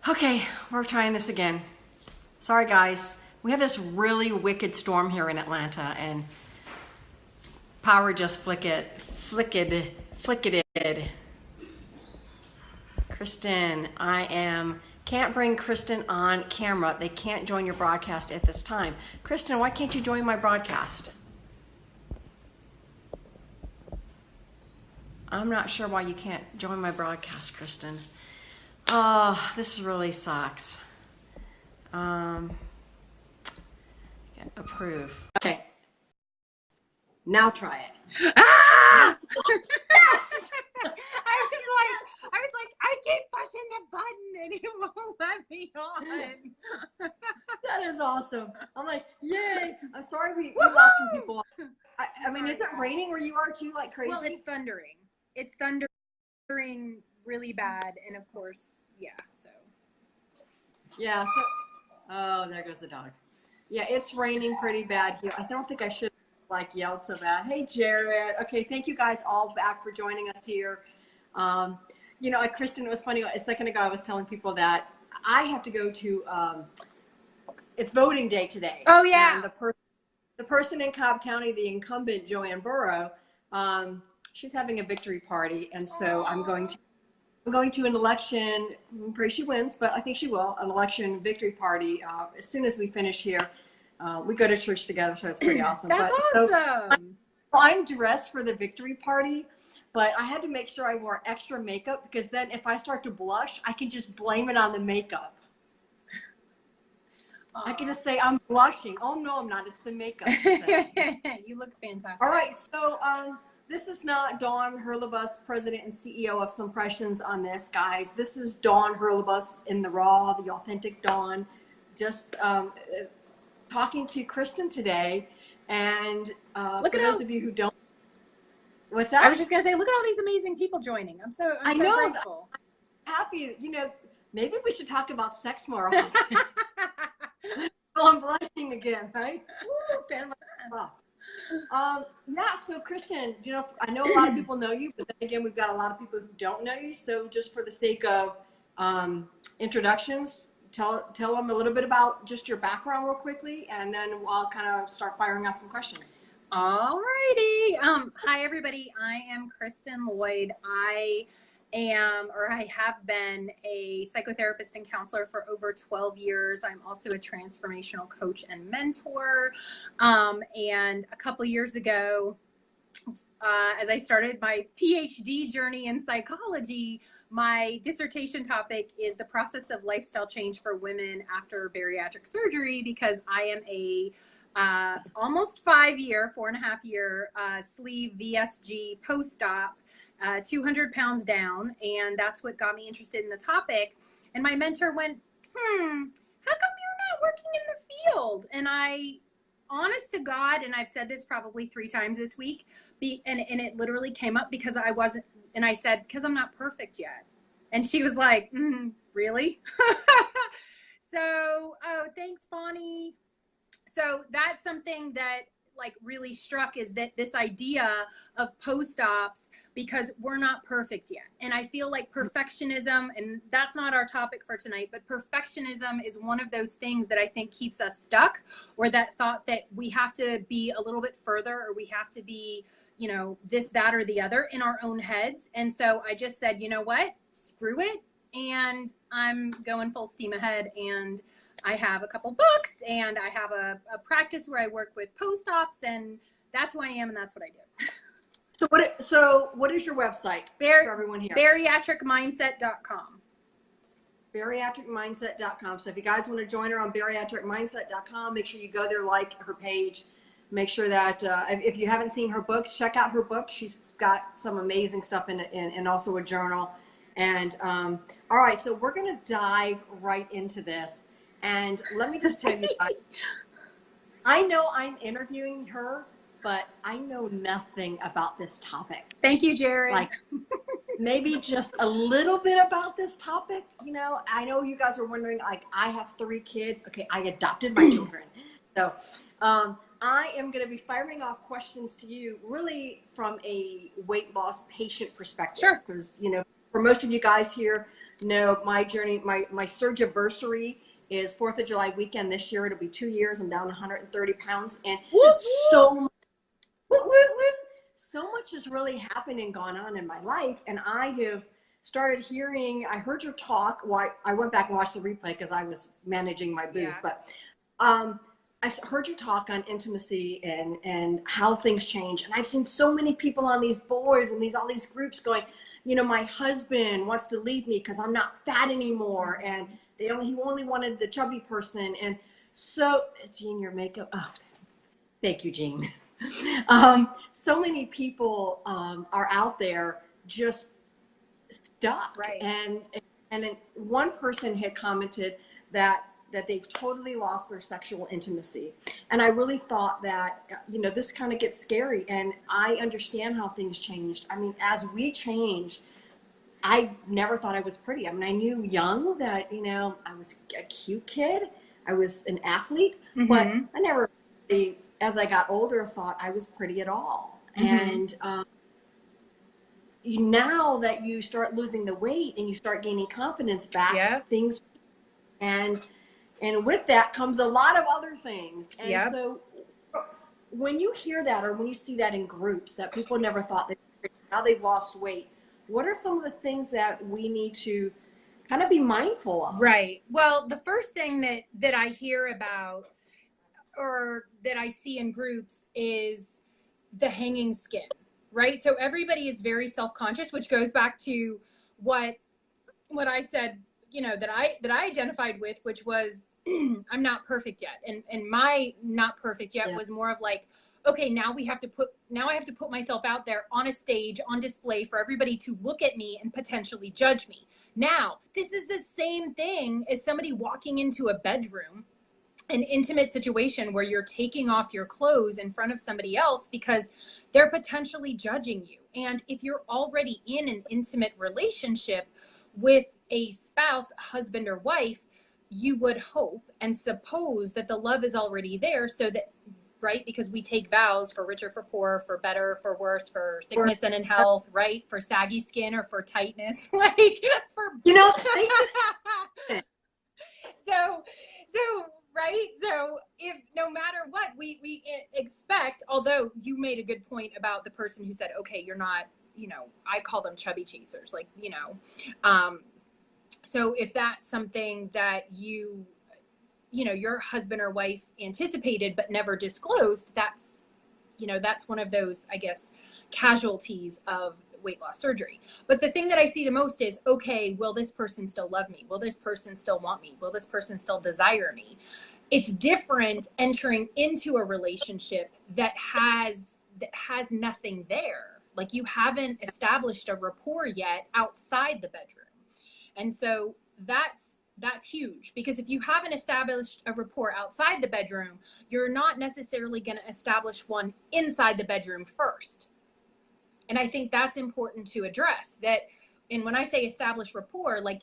Okay, we're trying this again. Sorry guys, we have this really wicked storm here in Atlanta and power just flicketed. Kristen, can't bring Kristen on camera. They can't join your broadcast at this time. Kristen, why can't you join my broadcast? I'm not sure why you can't join my broadcast, Kristen. Oh, this really sucks. Approve. Okay. Now try it. Ah! I was like, I keep pushing the button and it won't let me on. That is awesome. I'm like, yay. I'm sorry we lost some people. I mean, is it raining where you are too, like crazy? Well, it's thundering. It's thundering really bad. And of course, yeah, so. Yeah, so, oh, there goes the dog. Yeah, it's raining pretty bad here. I don't think I should like yelled so bad. Hey, Jared. Okay, thank you guys all back for joining us here. You know, Kristen, it was funny. A second ago, I was telling people that I have to go to, it's voting day today. Oh, yeah. And the person in Cobb County, the incumbent, Joanne Burrow, she's having a victory party. And so I'm going to an election, I pray she wins, but I think she will, an election victory party as soon as we finish here. We go to church together, so it's pretty awesome. That's awesome. So I'm dressed for the victory party, but I had to make sure I wore extra makeup because then if I start to blush, I can just blame it on the makeup. I can just say I'm blushing. Oh, no, I'm not. It's the makeup. You look fantastic. All right, so this is not Dawn Hurlebus, President and CEO of Some Impressions on this, guys. This is Dawn Hurlebus in the raw, the authentic Dawn, just talking to Kristen today. And for those of you who don't, what's that? I was just going to say, look at all these amazing people joining. I'm so grateful. I'm happy. You know, maybe we should talk about sex more often. Oh, I'm blushing again, right? Woo, fan of yeah, so Kristen, you know, I know a lot of people know you, but then again, we've got a lot of people who don't know you. So just for the sake of introductions, tell them a little bit about just your background real quickly, and then I'll kind of start firing off some questions. All righty. Hi, everybody. I am Kristen Lloyd. I have been a psychotherapist and counselor for over 12 years. I'm also a transformational coach and mentor. And a couple years ago, as I started my PhD journey in psychology, my dissertation topic is the process of lifestyle change for women after bariatric surgery, because I am a almost 4.5 year sleeve VSG post-op, 200 pounds down. And that's what got me interested in the topic. And my mentor went, how come you're not working in the field? And I, honest to God, and I've said this probably 3 times this week, and it literally came up because I wasn't, and I said, because I'm not perfect yet. And she was like, really? So, oh, thanks, Bonnie. So that's something that like really struck, is that this idea of post-ops, because we're not perfect yet. And I feel like perfectionism, and that's not our topic for tonight, but perfectionism is one of those things that I think keeps us stuck, or that thought that we have to be a little bit further, or we have to be, you know, this, that, or the other in our own heads. And so I just said, you know what, screw it. And I'm going full steam ahead. And I have a couple books, and I have a practice where I work with post-ops, and that's who I am, and that's what I do. So what is your website for everyone here? Bariatricmindset.com. Bariatricmindset.com. So if you guys want to join her on bariatricmindset.com, make sure you go there, like her page. Make sure that if you haven't seen her books, check out her books. She's got some amazing stuff in it, and also a journal. And all right, so we're going to dive right into this. And let me just tell you, I know I'm interviewing her, but I know nothing about this topic. Thank you, Jared. Like maybe just a little bit about this topic. You know, I know you guys are wondering, like, I have 3 kids. Okay, I adopted my children. So I am going to be firing off questions to you really from a weight loss patient perspective. Sure. Because, you know, for most of you guys here, No, my journey, my surge anniversary is 4th of July weekend this year. It'll be 2 years. I'm down 130 pounds. And Whoop, so, whoop, whoop, whoop, so much has really happened and gone on in my life. And I have started hearing, I heard your talk. Well, I went back and watched the replay because I was managing my booth. Yeah. But I heard you talk on intimacy and how things change. And I've seen so many people on these boards and all these groups going, you know, my husband wants to leave me because I'm not fat anymore. And he only wanted the chubby person. And so, Jean, your makeup. Oh, thank you, Jean. So many people are out there just stuck. Right. And then one person had commented that they've totally lost their sexual intimacy. And I really thought that, you know, this kind of gets scary. And I understand how things changed. I mean, as we changed, I never thought I was pretty. I mean, I knew young that, you know, I was a cute kid. I was an athlete, but I never, as I got older, thought I was pretty at all. And now that you start losing the weight and you start gaining confidence back, things, and with that comes a lot of other things. And so when you hear that, or when you see that in groups, that people never thought now they've lost weight, what are some of the things that we need to kind of be mindful of? Right. Well, the first thing that I hear about, or that I see in groups, is the hanging skin, right? So everybody is very self-conscious, which goes back to what I said, you know, that I identified with, which was I'm not perfect yet. And my not perfect yet was more of like, okay, now I have to put myself out there on a stage, on display for everybody to look at me and potentially judge me. Now, this is the same thing as somebody walking into a bedroom, an intimate situation where you're taking off your clothes in front of somebody else because they're potentially judging you. And if you're already in an intimate relationship with a spouse, husband or wife, you would hope and suppose that the love is already there, so that, right? Because we take vows for richer, for poorer, for better, for worse, for sickness and in health, right? For saggy skin or for tightness, like for, you know, so right. So if no matter what we expect, although you made a good point about the person who said, okay, you're not, you know, I call them chubby chasers, like, you know, so if that's something that you know, your husband or wife anticipated but never disclosed, that's, you know, that's one of those, I guess, casualties of weight loss surgery. But the thing that I see the most is, okay, will this person still love me? Will this person still want me? Will this person still desire me? It's different entering into a relationship that has nothing there. Like, you haven't established a rapport yet outside the bedroom. And so that's huge, because if you haven't established a rapport outside the bedroom, you're not necessarily going to establish one inside the bedroom first. And I think that's important to address that. And when I say establish rapport, like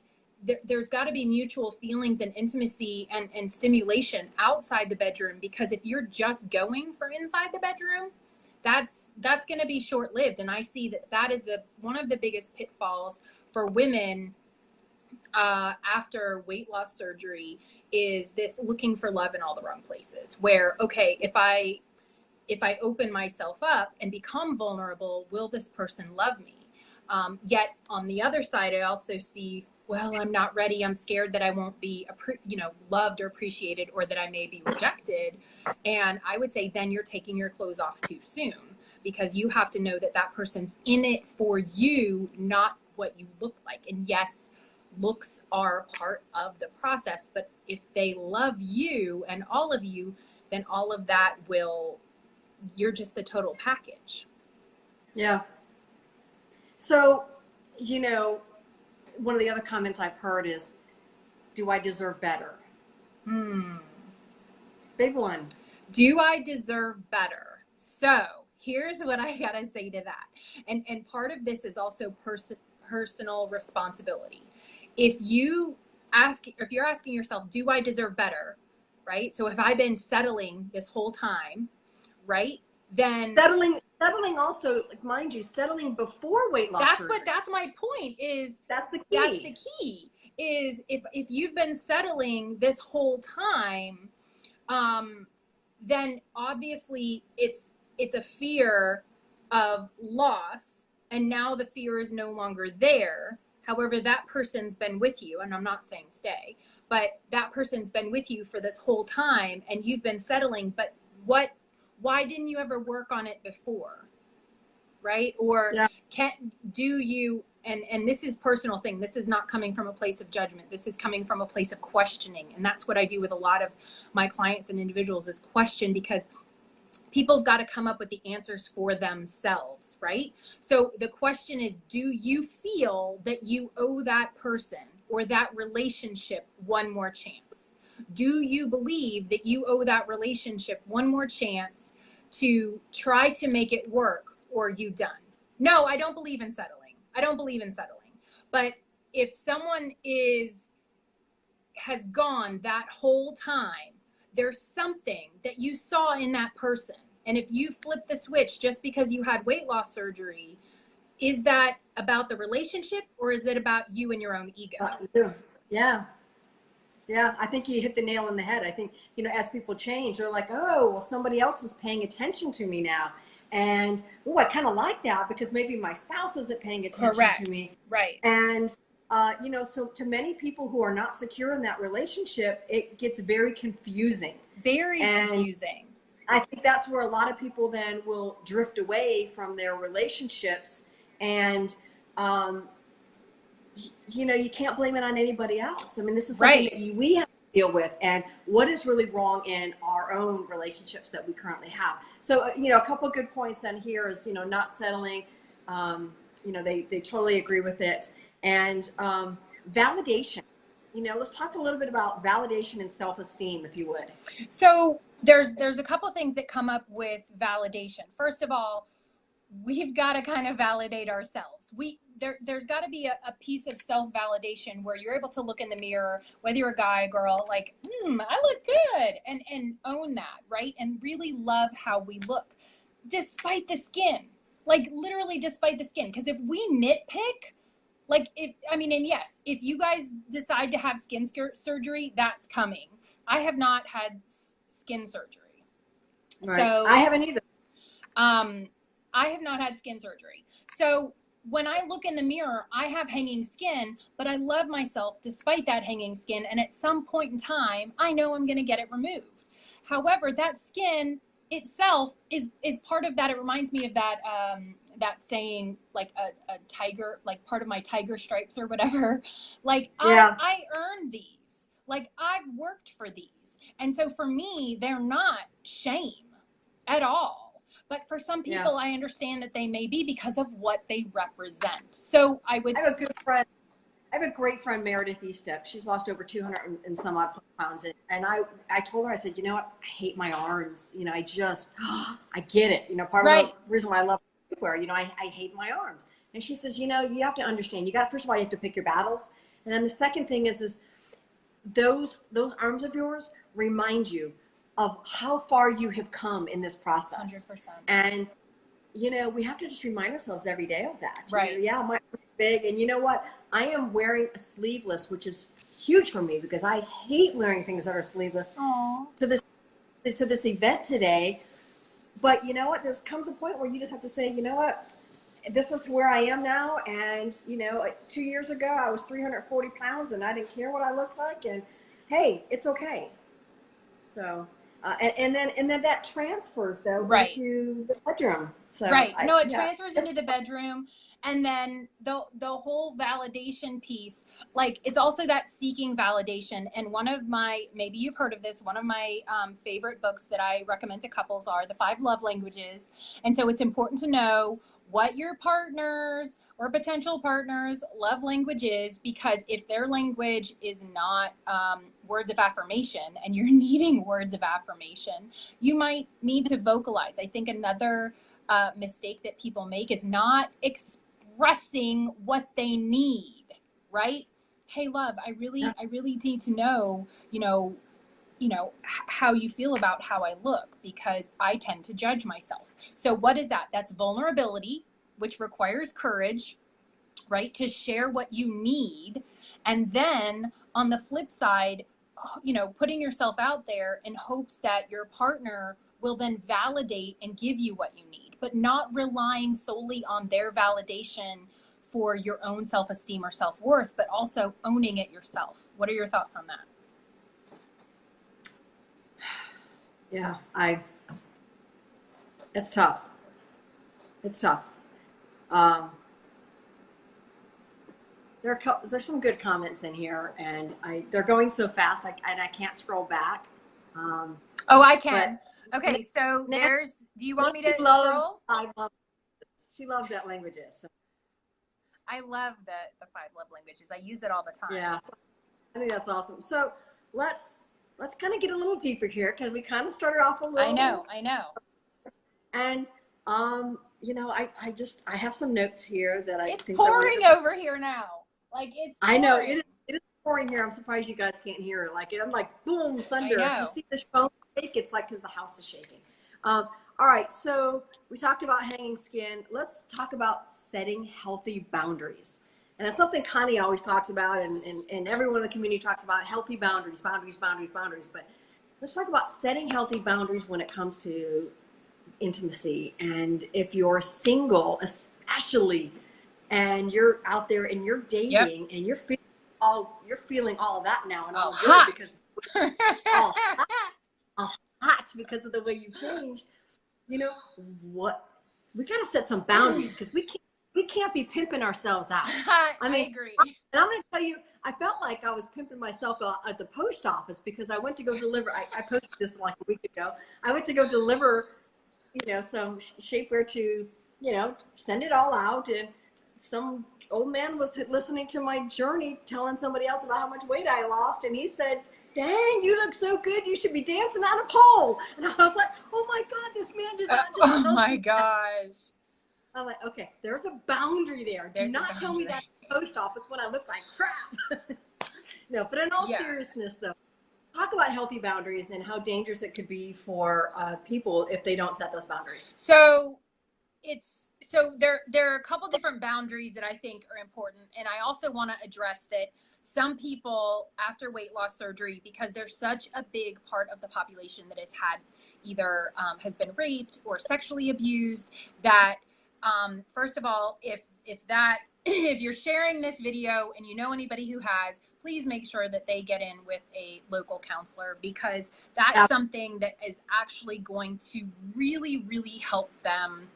there's got to be mutual feelings and intimacy and stimulation outside the bedroom, because if you're just going for inside the bedroom, that's going to be short-lived. And I see that is one of the biggest pitfalls for women after weight loss surgery, is this looking for love in all the wrong places, where, okay, if I open myself up and become vulnerable, will this person love me? Yet on the other side, I also see, well, I'm not ready. I'm scared that I won't be, loved or appreciated, or that I may be rejected. And I would say then you're taking your clothes off too soon, because you have to know that that person's in it for you, not what you look like. And yes, looks are part of the process, but if they love you and all of you, then all of that you're just the total package. Yeah. So, you know, one of the other comments I've heard is, do I deserve better? Big one. Do I deserve better? So here's what I gotta say to that. And part of this is also personal responsibility. If you're asking yourself, do I deserve better? Right? So if I've been settling this whole time, right? Then Settling settling also, like, mind you, settling before weight loss surgery. That's my point, is that's the key. That's the key, is if you've been settling this whole time, then obviously it's a fear of loss, and now the fear is no longer there. However, that person's been with you, and I'm not saying stay, but that person's been with you for this whole time, and you've been settling. But why didn't you ever work on it before? Right? Or do you, and this is personal thing. This is not coming from a place of judgment. This is coming from a place of questioning. And that's what I do with a lot of my clients and individuals, is question, because people have got to come up with the answers for themselves, right? So the question is, do you feel that you owe that person or that relationship one more chance? Do you believe that you owe that relationship one more chance to try to make it work, or are you done? No, I don't believe in settling. I don't believe in settling. But if someone has gone that whole time, there's something that you saw in that person. And if you flip the switch just because you had weight loss surgery, is that about the relationship, or is it about you and your own ego? Yeah, I think you hit the nail on the head. I think, as people change, they're like, oh, well, somebody else is paying attention to me now. And, I kind of like that, because maybe my spouse isn't paying attention to me. Right. And, so to many people who are not secure in that relationship, it gets very confusing. Very confusing. I think that's where a lot of people then will drift away from their relationships, and, you can't blame it on anybody else. I mean, this is something that we have to deal with, and what is really wrong in our own relationships that we currently have. So, a couple of good points on here is, not settling. They totally agree with it. And validation. Let's talk a little bit about validation and self-esteem, if you would. So there's a couple of things that come up with validation. First of all, we've got to kind of validate ourselves. There's got to be a piece of self-validation where you're able to look in the mirror, whether you're a guy, girl, like, I look good, and own that, right? And really love how we look, despite the skin, like literally despite the skin. Because if we nitpick, like, if you guys decide to have skin surgery, that's coming. I have not had skin surgery. Right. So I haven't either. I have not had skin surgery. So when I look in the mirror, I have hanging skin, but I love myself despite that hanging skin. And at some point in time, I know I'm going to get it removed. However, that skin itself is part of that. It reminds me of that saying, like a tiger, like part of my tiger stripes or whatever. Like, I earned these. Like, I've worked for these. And so for me, they're not shame at all. But for some people, I understand that they may be, because of what they represent. So I have a good friend. I have a great friend, Meredith Eastep. She's lost over 200 and some odd pounds. And I told her, I said, what? I hate my arms. I get it. Part of the reason why I love wear, I hate my arms. And she says, you have to understand, first of all, you have to pick your battles. And then the second thing is those arms of yours remind you of how far you have come in this process. 100%. And, we have to just remind ourselves every day of that. Right. My arms are big. And you know what? I am wearing a sleeveless, which is huge for me, because I hate wearing things that are sleeveless. Aww. To this event today. But you know what? There comes a point where you just have to say, what? This is where I am now. And, 2 years ago, I was 340 pounds and I didn't care what I looked like. And hey, it's okay. So, and then that transfers though into the bedroom. So it transfers into the bedroom. And then the whole validation piece, like, it's also that seeking validation. And one of my, maybe you've heard of this, one of my favorite books that I recommend to couples are The 5 Love Languages. And so it's important to know what your partners or potential partners' love language is, because if their language is not words of affirmation and you're needing words of affirmation, you might need to vocalize. I think another mistake that people make is not expressing what they need, right? Hey, love, I really need to know, how you feel about how I look, because I tend to judge myself. So what is that? That's vulnerability, which requires courage, right? To share what you need. And then on the flip side, putting yourself out there in hopes that your partner will then validate and give you what you need, but not relying solely on their validation for your own self-esteem or self-worth, but also owning it yourself. What are your thoughts on that? Yeah, it's tough. It's tough. There's some good comments in here, and they're going so fast, I can't scroll back. Oh, I can. Okay, so do you want me to scroll? She loves that languages. So. I love the 5 love languages. I use it all the time. Yeah, I think that's awesome. So let's kind of get a little deeper here, because we kind of started off a little. I know. And I have some notes here that it's pouring over here now. Like it's pouring. I know it is pouring here. I'm surprised you guys can't hear it. Like I'm like boom, thunder. If you see the phone shake, it's like because the house is shaking. All right, so we talked about hanging skin. Let's talk about setting healthy boundaries. And it's something Connie always talks about, and everyone in the community talks about healthy boundaries. But let's talk about setting healthy boundaries when it comes to intimacy. And if you're single, especially, and you're out there and you're dating, and you're feeling all that now, and all hot because all hot because of the way you changed. What? We gotta set some boundaries, because we can't be pimping ourselves out. I agree. And I'm going to tell you, I felt like I was pimping myself at the post office, because I went to go deliver. I posted this like a week ago. I went to go deliver, some shapewear to, send it all out. And some old man was listening to my journey, telling somebody else about how much weight I lost. And he said, "Dang, you look so good. You should be dancing on a pole." And I was like, oh my God, this man did not just oh my gosh. I'm like, okay, there's a boundary there. Do not tell me that at the post office when I look like crap. No, but in all seriousness, though, talk about healthy boundaries and how dangerous it could be for people if they don't set those boundaries. So there are a couple different boundaries that I think are important. And I also want to address that some people after weight loss surgery, because there's such a big part of the population that has had either has been raped or sexually abused, that first of all, if you're sharing this video and you know anybody who has, please make sure that they get in with a local counselor, because that's something that is actually going to really, really help them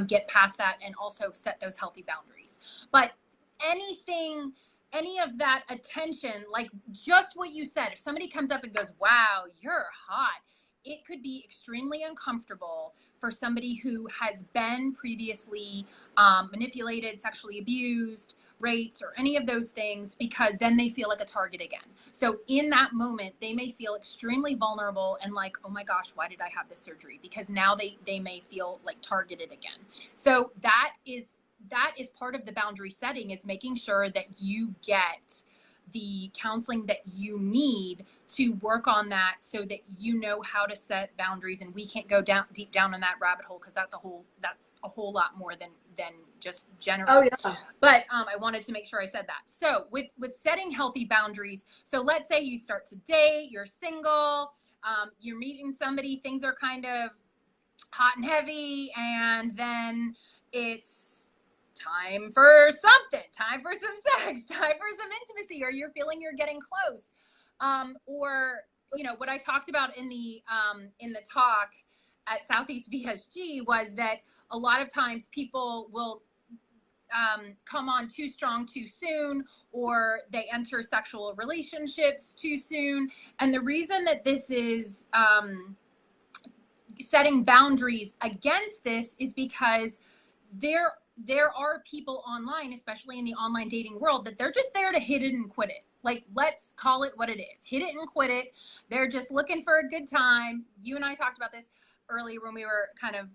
get past that and also set those healthy boundaries. But any of that attention, like just what you said, if somebody comes up and goes, "Wow, you're hot," it could be extremely uncomfortable for somebody who has been previously manipulated, sexually abused, raped, or any of those things, because then they feel like a target again. So in that moment, they may feel extremely vulnerable and like, oh my gosh, why did I have this surgery? Because now they may feel like targeted again. So that is part of the boundary setting, is making sure that you get the counseling that you need to work on that, so that you know how to set boundaries. And we can't go deep down in that rabbit hole, because that's a whole lot more than just general. Oh yeah. But I wanted to make sure I said that. So with setting healthy boundaries, so let's say you start to date, you're single, you're meeting somebody, things are kind of hot and heavy, and then it's time for something, time for some sex, time for some intimacy, or you're feeling you're getting close. Or, what I talked about in the talk at Southeast VSG was that a lot of times people will come on too strong too soon, or they enter sexual relationships too soon. And the reason that this is setting boundaries against this is because there are people online, especially in the online dating world, that they're just there to hit it and quit it. Like, let's call it what it is. Hit it and quit it. They're just looking for a good time. You and I talked about this earlier when we were kind of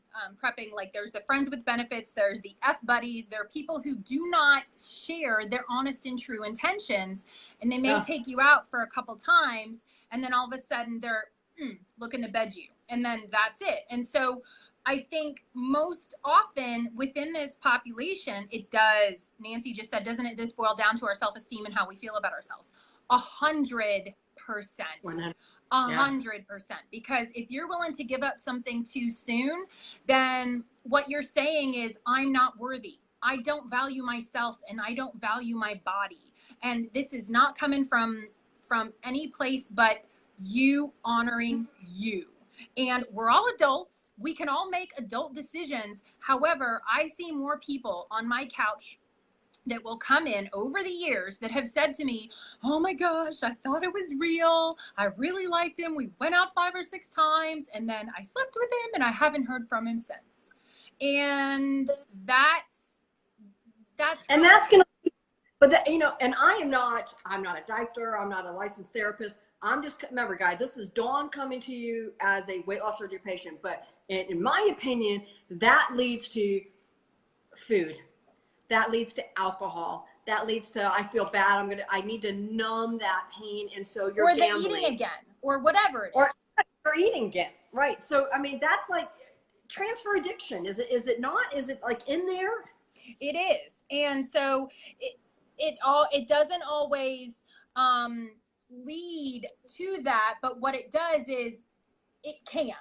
prepping, like there's the friends with benefits, there's the F buddies, there are people who do not share their honest and true intentions, and they may take you out for a couple times, and then all of a sudden they're looking to bed you, and then that's it. And so I think most often within this population, it does, Nancy just said, doesn't it, this boil down to our self-esteem and how we feel about ourselves? 100%. 100%. Because if you're willing to give up something too soon, then what you're saying is, I'm not worthy. I don't value myself, and I don't value my body. And this is not coming from any place but you honoring you. And we're all adults. We can all make adult decisions. However, I see more people on my couch that will come in over the years that have said to me, oh my gosh, I thought it was real. I really liked him. We went out 5 or 6 times, and then I slept with him and I haven't heard from him since. And that's and that's going to, but that, you know, and I'm not a doctor. I'm not a licensed therapist. I'm just, remember guys, this is Dawn coming to you as a weight loss surgery patient. But in my opinion, that leads to food. That leads to alcohol. That leads to, I feel bad. I need to numb that pain. And so you're or gambling. the eating again, or whatever it is. Or eating again. Right. So, I mean, that's like transfer addiction. Is it not? Is it like in there? It is. And so it doesn't always lead to that, but what it does is it can,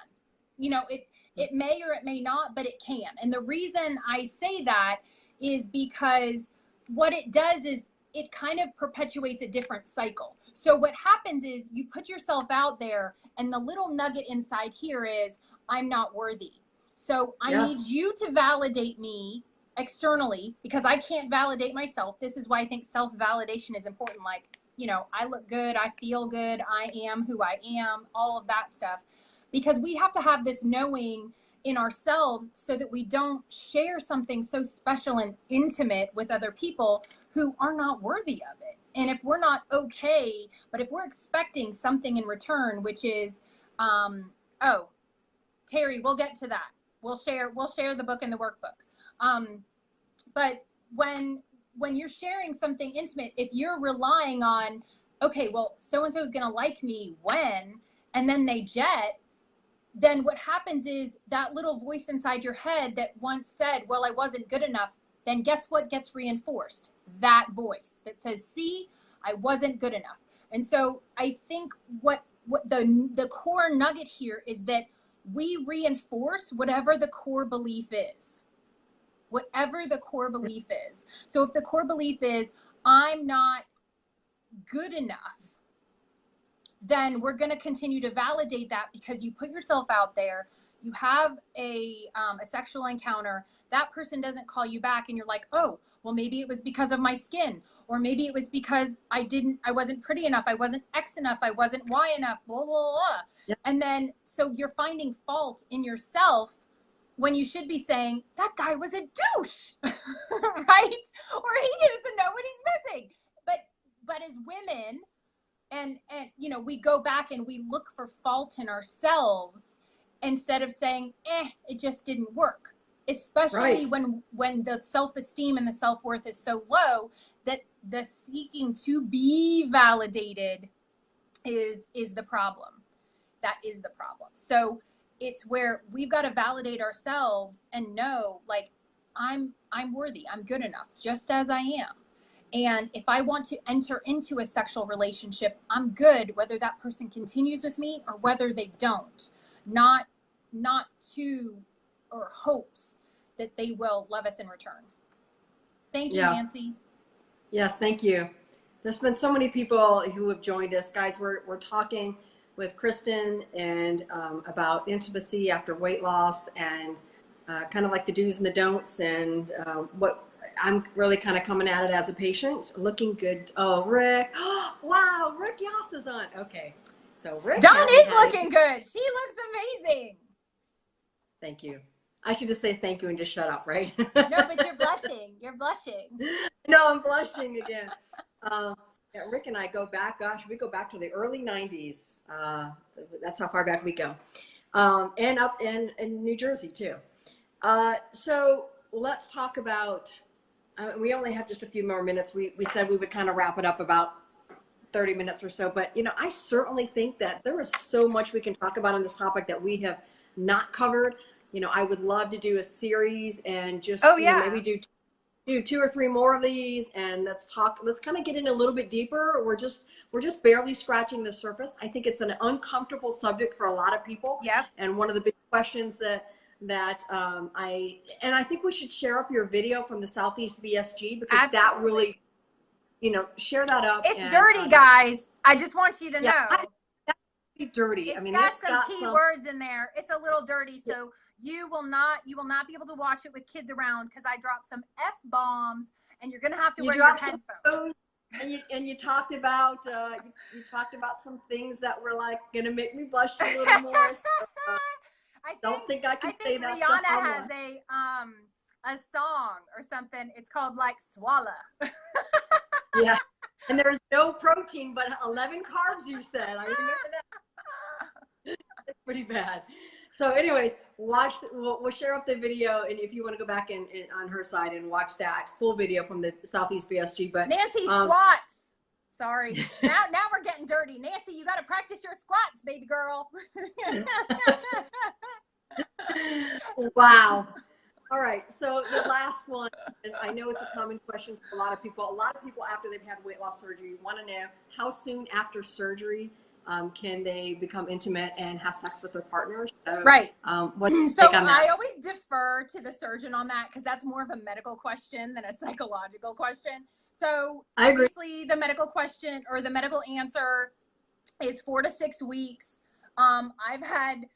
you know, it may or it may not, but it can. And the reason I say that is because what it does is it kind of perpetuates a different cycle. So what happens is you put yourself out there, and the little nugget inside here is, I'm not worthy. So I need you to validate me externally, because I can't validate myself. This is why I think self-validation is important. Like, you know, I look good, I feel good, I am who I am, all of that stuff. Because we have to have this knowing in ourselves so that we don't share something so special and intimate with other people who are not worthy of it. And if we're not okay, but if we're expecting something in return, which is, oh, Terry, we'll get to that. We'll share the book and the workbook. But when you're sharing something intimate, if you're relying on, okay, well, so-and-so is going to like me when, and then they jet, then what happens is that little voice inside your head that once said, well, I wasn't good enough, then guess what gets reinforced? That voice that says, see, I wasn't good enough. And so I think what the core nugget here is that we reinforce whatever the core belief is. Whatever the core belief is. So if the core belief is, I'm not good enough, then we're going to continue to validate that, because you put yourself out there, you have a sexual encounter, that person doesn't call you back, and you're like, oh, well, maybe it was because of my skin, or maybe it was because I wasn't pretty enough, I wasn't X enough, I wasn't Y enough, blah, blah, blah. Yep. And then, so you're finding fault in yourself when you should be saying, that guy was a douche, right? Or he doesn't know what he's missing. But as women, and you know, we go back and we look for fault in ourselves instead of saying, it just didn't work. Especially when the self-esteem and the self-worth is so low that the seeking to be validated is the problem. That is the problem. So it's where we've got to validate ourselves and know, like, I'm worthy, I'm good enough, just as I am. And if I want to enter into a sexual relationship, I'm good, whether that person continues with me or whether they don't. Not to, or hopes that they will love us in return. Thank you, Nancy. Yes, thank you. There's been so many people who have joined us. Guys, we're talking with Kristen and about intimacy after weight loss, and kind of like the do's and the don'ts, and what I'm really kind of coming at it as a patient, looking good. Oh, Rick. Oh, wow, Rick Yoss is on. Okay. So Rick. Dawn is looking good. She looks amazing. Thank you. I should just say thank you and just shut up, right? No, but you're blushing. You're blushing. No, I'm blushing again. Rick and I go back, we go back to the early 90s. That's how far back we go. And up in New Jersey too. So let's talk about, we only have just a few more minutes. We said we would kind of wrap it up about 30 minutes or so, but I certainly think that there is so much we can talk about on this topic that we have not covered. I would love to do a series and just maybe do 2 or 3 more of these, and let's kind of get in a little bit deeper. We're just barely scratching the surface. I think it's an uncomfortable subject for a lot of people. Yeah. And one of the big questions that I think we should share up your video from the Southeast VSG, because Absolutely. that really, share that up. It's dirty, guys. I just want you to know. That's dirty. It's got some key words in there. It's a little dirty, so you will not be able to watch it with kids around, because I dropped some F-bombs, and you're gonna have to wear your headphones. And you talked about some things that were like gonna make me blush a little more. So, I think I can say that. Rihanna has a song or something. It's called like Swalla. Yeah, and there's no protein but 11 carbs. You said, I remember that. It's pretty bad. So, anyways, we'll share up the video, and if you want to go back in on her side and watch that full video from the Southeast VSG. But Nancy squats. Sorry. Now we're getting dirty. Nancy, you got to practice your squats, baby girl. Wow. All right. So the last one is, I know it's a common question for a lot of people. A lot of people after they've had weight loss surgery want to know how soon after surgery can they become intimate and have sex with their partners. So, right. What's your take on that? I always defer to the surgeon on that, because that's more of a medical question than a psychological question. So I agree. Obviously the medical question or the medical answer is 4 to 6 weeks. I've had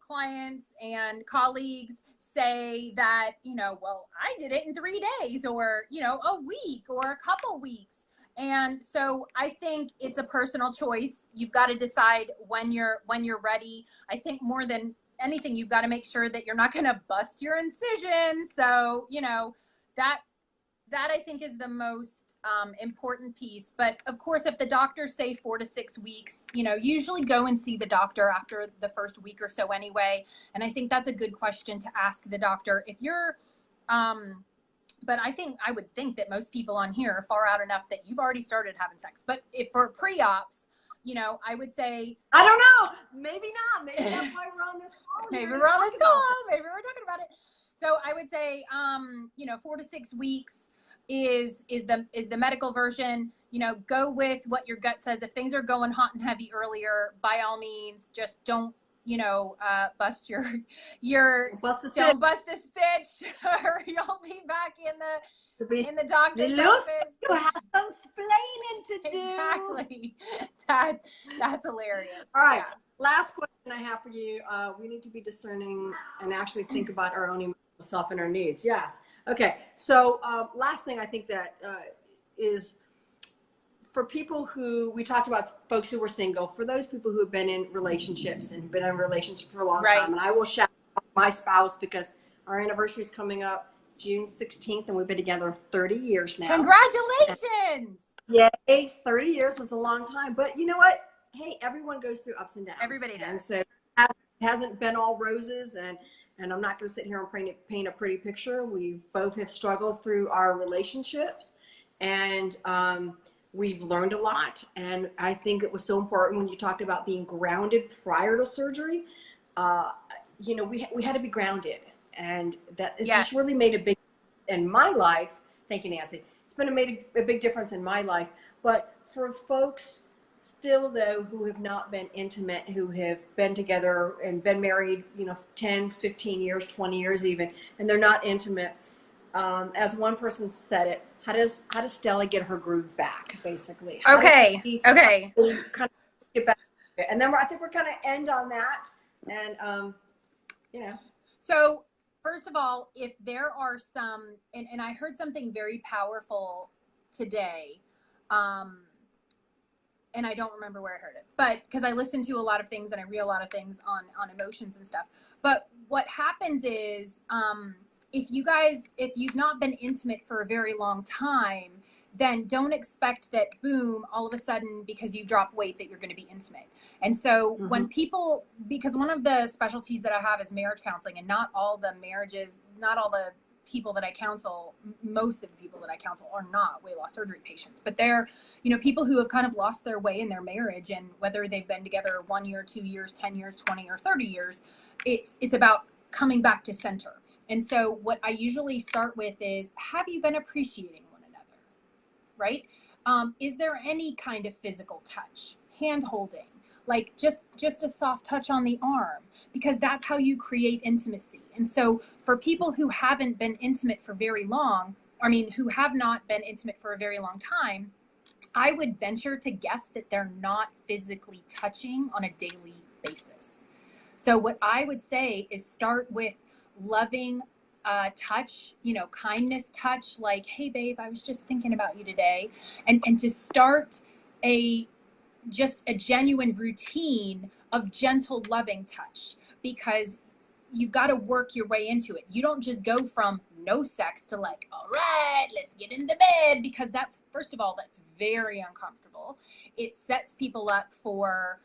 clients and colleagues say that, well, I did it in 3 days, or, a week or a couple weeks. And so I think it's a personal choice. You've got to decide when you're ready. I think more than anything, you've got to make sure that you're not going to bust your incision. So, that I think is the most important piece. But of course, if the doctors say 4 to 6 weeks, usually go and see the doctor after the first week or so anyway. And I think that's a good question to ask the doctor. If you're, but I would think that most people on here are far out enough that you've already started having sex. But if for pre-ops, I would say, I don't know, maybe not. Maybe that's why we're on this call. Maybe we're on this call. Maybe we're talking about it. So I would say, 4 to 6 weeks is the medical version. Go with what your gut says. If things are going hot and heavy earlier, by all means, just don't, bust don't bust a stitch, or you'll be back in the doctor's office. You have some splaining to do. Exactly. That's hilarious. All right. Yeah. Last question I have for you. We need to be discerning and actually think about our own emotional self and our needs. Yes. Okay. So last thing I think that is for people who, we talked about folks who were single, for those people who have been in relationships and been in relationships for a long time. And I will shout out my spouse, because our anniversary is coming up June 16th, and we've been together 30 years now. Congratulations. Yay. 30 years is a long time. But you know what? Hey, everyone goes through ups and downs. Everybody does. And so it hasn't been all roses, and I'm not going to sit here and paint a pretty picture. We both have struggled through our relationships, and we've learned a lot. And I think it was so important when you talked about being grounded prior to surgery. We had to be grounded, and that it's just really made a big in my life. Thank you, Nancy. It's made a big difference in my life. But for folks still, though, who have not been intimate, who have been together and been married, 10, 15 years, 20 years even, and they're not intimate, as one person said it, how does Stella get her groove back, basically? Okay. Kind of get back. And then I think we're kind of end on that. And, So first of all, if there are some, and I heard something very powerful today, and I don't remember where I heard it, but because I listen to a lot of things and I read a lot of things on emotions and stuff. But what happens is, if you've not been intimate for a very long time, then don't expect that, boom, all of a sudden, because you drop weight, that you're going to be intimate. And so when people, because one of the specialties that I have is marriage counseling, and not all the people that I counsel, most of the people that I counsel are not weight loss surgery patients, but they're, people who have kind of lost their way in their marriage, and whether they've been together 1 year, 2 years, 10 years, 20 or 30 years, it's about coming back to center. And so what I usually start with is, have you been appreciating one another? Right? Is there any kind of physical touch, hand holding, like just a soft touch on the arm, because that's how you create intimacy. And so for people who haven't been intimate for very long, who have not been intimate for a very long time, I would venture to guess that they're not physically touching on a daily basis. So what I would say is start with loving touch, kindness touch, like, hey babe, I was just thinking about you today. And to start just a genuine routine of gentle, loving touch, because you've got to work your way into it. You don't just go from no sex to like, all right, let's get into bed, because that's, first of all, that's very uncomfortable. It sets people up for,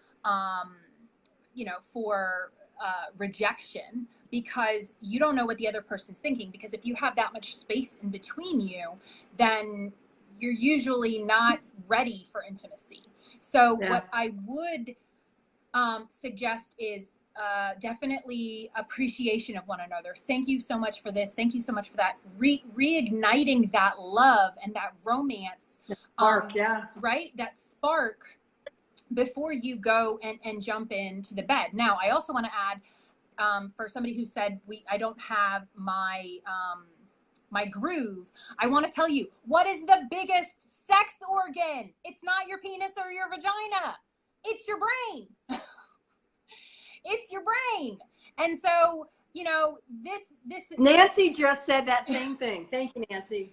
rejection, because you don't know what the other person's thinking. Because if you have that much space in between you, then you're usually not ready for intimacy. So what I would suggest is definitely appreciation of one another. Thank you so much for this. Thank you so much for that. Reigniting that love and that romance. Spark, right? That spark before you go and jump into the bed. Now, I also want to add, for somebody who said, I don't have my groove, I want to tell you, what is the biggest sex organ? It's not your penis or your vagina. It's your brain. It's your brain. And so, this is... Nancy just said that same thing. Thank you, Nancy.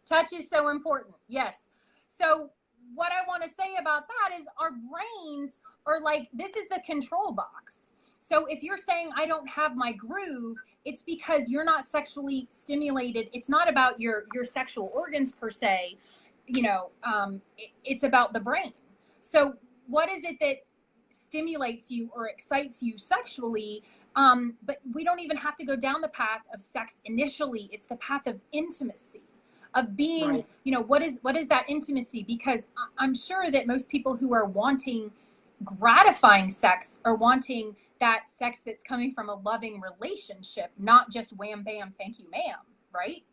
Touch is so important. Yes. So what I want to say about that is, our brains are like, this is the control box. So if you're saying, I don't have my groove, it's because you're not sexually stimulated. It's not about your sexual organs per se. It's about the brain. So what is it that stimulates you or excites you sexually? But we don't even have to go down the path of sex initially. It's the path of intimacy, of being, what is that intimacy? Because I'm sure that most people who are wanting gratifying sex are wanting that sex that's coming from a loving relationship, not just wham, bam, thank you, ma'am. Right?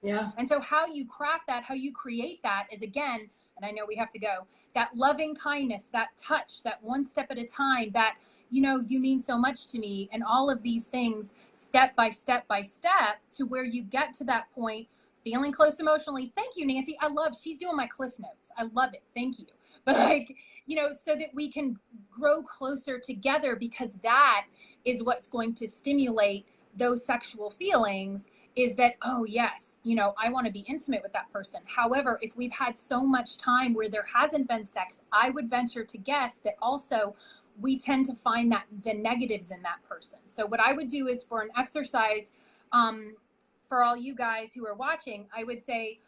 Yeah. And so how you craft that, how you create that is, again, and I know we have to go, that loving kindness, that touch, that one step at a time, that, you mean so much to me, and all of these things, step by step by step, to where you get to that point, feeling close emotionally. Thank you, Nancy. She's doing my Cliff Notes. I love it. Thank you. But so that we can grow closer together, because that is what's going to stimulate those sexual feelings, is that, oh yes, I want to be intimate with that person. However, if we've had so much time where there hasn't been sex, I would venture to guess that also we tend to find that the negatives in that person. So what I would do is, for an exercise, for all you guys who are watching, I would say,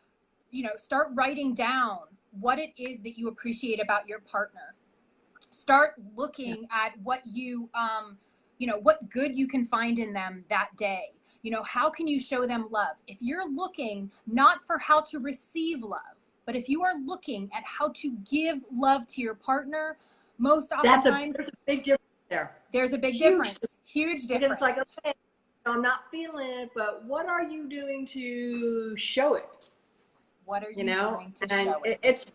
start writing down what it is that you appreciate about your partner. Start looking at what you, what good you can find in them that day. How can you show them love? If you're looking not for how to receive love, but if you are looking at how to give love to your partner, most oftentimes there's a big difference there. There's a big difference. Huge difference. Because it's like, okay, I'm not feeling it, but what are you doing to show it? What are you doing to show it?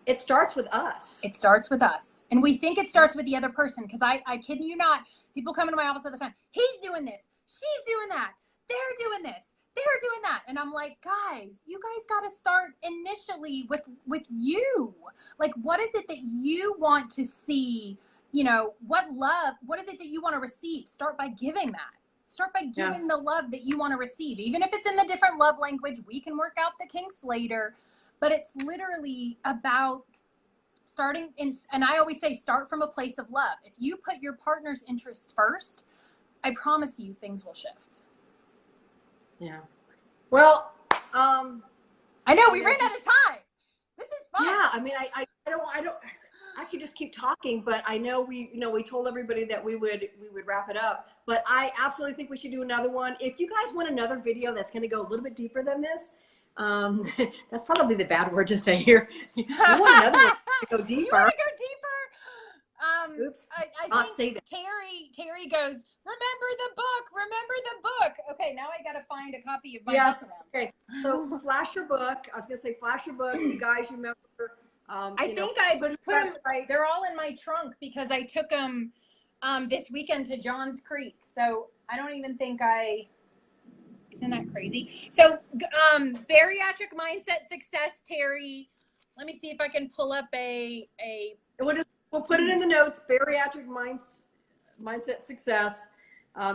It starts with us. It starts with us. And we think it starts with the other person, because I kid you not, people come into my office all the time. He's doing this. She's doing that. They're doing this. They're doing that. And I'm like, guys, you guys got to start initially with you. Like, what is it that you want to see? What is it that you want to receive? Start by giving that. Start by giving the love that you want to receive. Even if it's in the different love language, we can work out the kinks later. But it's literally about starting in, and I always say, start from a place of love. If you put your partner's interests first, I promise you things will shift. Yeah. Well, I know we ran out of time. This is fun. Yeah, I mean, I could just keep talking, but I know we told everybody that we would wrap it up. But I absolutely think we should do another one. If you guys want another video that's going to go a little bit deeper than this, that's probably the bad word to say here. You want another one to go deeper? You want to go deeper? Oops. I think Terry goes, remember the book. Okay, now I got to find a copy of my book. Okay, so flash your book. I was going to say flash your book. You guys remember. I think I put them, they're all in my trunk because I took them this weekend to Johns Creek. So I don't even think isn't that crazy? So bariatric mindset success, Terry. Let me see if I can pull up we'll put it in the notes, bariatric mindset success.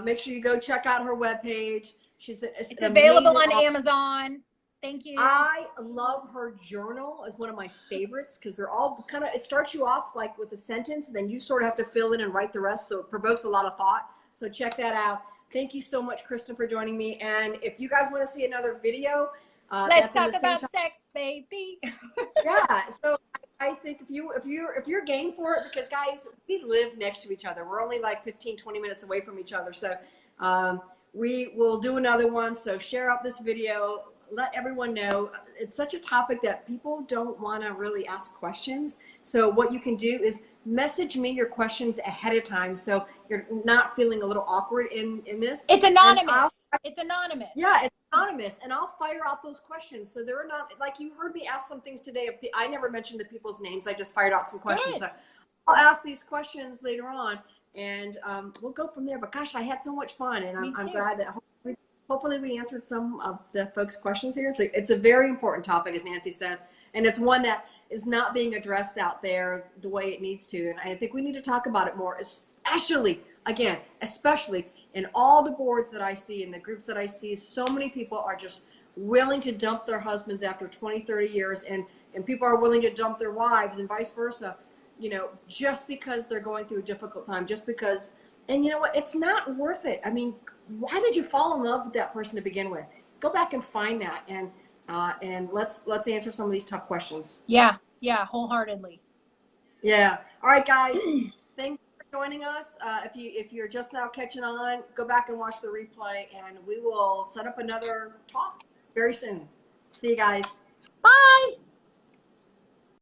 Make sure you go check out her webpage. It's available on Amazon. Thank you. I love her journal as one of my favorites because they're all kind of, it starts you off like with a sentence and then you sort of have to fill in and write the rest. So it provokes a lot of thought. So check that out. Thank you so much, Kristen, for joining me. And if you guys want to see another video, let's talk about sex, baby. Yeah. So I think if you're game for it, because guys, we live next to each other. We're only like 15, 20 minutes away from each other. So we will do another one. So share out this video. Let everyone know. It's such a topic that people don't want to really ask questions. So what you can do is message me your questions ahead of time so you're not feeling a little awkward in this. It's anonymous. It's anonymous. Yeah, it's anonymous. And I'll fire out those questions. So they're not, like you heard me ask some things today. I never mentioned the people's names. I just fired out some questions. So I'll ask these questions later on and we'll go from there. But gosh, I had so much fun and I'm glad that hopefully we answered some of the folks' questions here. It's a very important topic, as Nancy says, and it's one that is not being addressed out there the way it needs to. And I think we need to talk about it more, especially in all the boards that I see, in the groups that I see. So many people are just willing to dump their husbands after 20, 30 years, and people are willing to dump their wives and vice versa, just because they're going through a difficult time, just because, and you know what, it's not worth it. I mean, why did you fall in love with that person to begin with? Go back and find that, and let's answer some of these tough questions. Yeah, wholeheartedly. Yeah. All right, guys. Thanks for joining us. If you're just now catching on, go back and watch the replay, and we will set up another talk very soon. See you guys. Bye.